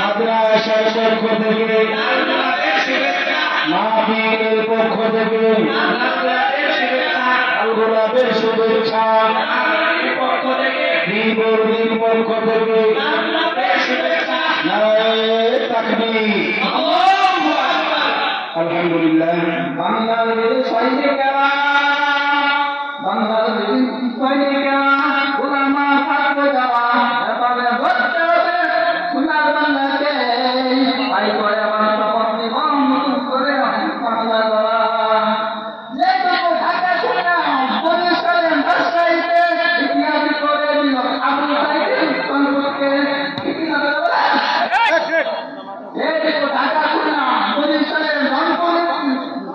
মাদ্রাসার পক্ষ থেকে মাহফিলের পক্ষ থেকে লাল গোলাপের শুভেচ্ছা দীর্ঘদিন পক্ষ থেকে নারায়ে তাকবীর আলহামদুলিল্লাহ বাংলাদেশ সৈনিকেরা উলামা ছাত্র যারা এবারে ভর্তি হবে সোনার বাংলাতে তাই করে আমার শপথ নিবম করে বাংলা গড়া যেটুকু ঢাকা ছিলাম পরিসরে ভাষাইতে ইতিহাস করে দিল আবু সাইদের সম্পর্কে যেটুকু ঢাকা ছিলাম পরিসরে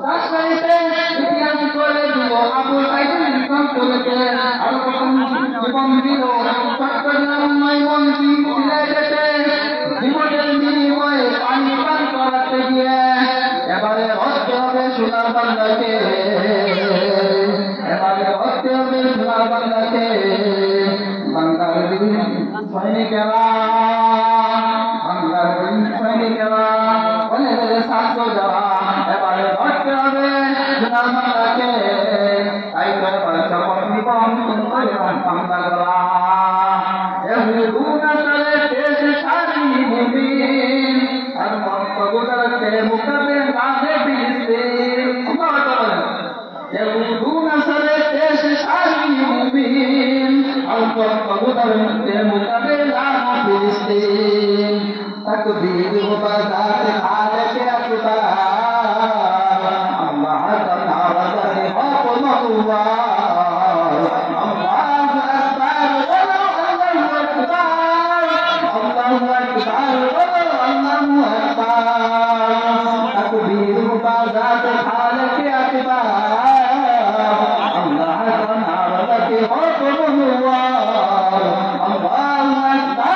ভাষাইতে ইতিহাস করে দিল আবু সাইদের সম্পর্কে আর কখন জীবন দিল চট্টগ্রাম ময়মনসিং সিলেটেতে জীবনের বিনিময়ে পানি পান করাতে গিয়ে এবারে হতে হবে সোনার বাংলাকে এবারে হতে হবে সোনার বাংলাকে বাংলার সৈনিকেরা বাংলার সৈনিকেরা অনেক ছাত্র যারা এবারে হতে হবে সোনার বাংলাকে তাই করে শপথ নিবম করে বাংলা গড়া দেশ সারি মুমিন আর মক্কা মুকাবে গাছে দেশ সারি মুমিন আর মক্কা মুকাবে ফিলিস্তিন তাকবীর বাজাত খালকে আকবার আল্লাহ তাআলা জানে হক মকওয়ার আল্লাহু আকবার আল্লাহু আকবার তাকবীর বাজাত খালকে আকবার আল্লাহ তাআলা জানে হক মকওয়ার আল্লাহু আকবার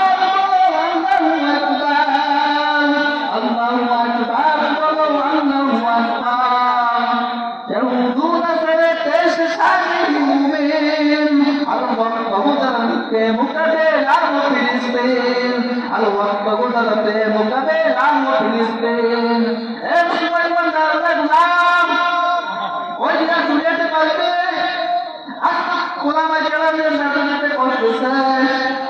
मुकबला फिलिस्तीन अल वक्त गुजरते मुकबला फिलिस्तीन ए मुसलमान गुलाम ওই যে দুনিয়াতে পারবে ওলামা কেরামের নাটনাতে করতেছে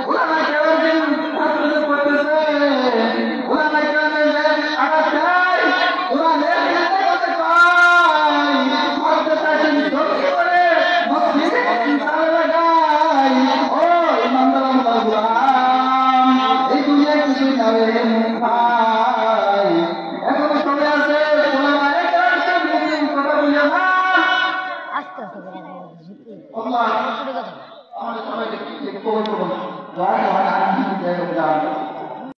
ওলামা কেরামের নাটনাতে করতেছে ওলামা কেরামের আঘাত খায় ওরা লেখতে করতে পায় করতে থাকেন জলদি করে মসজিদে তালা লাগায় ও ইমানদার গুলাম এই দুনিয়ায় কিছুই যাবে ভাই এখনো সময় আছে ওলামা কেরামের মিটিং কথা বলে না Allah, আমাদের সবাইকে কবুল করুন।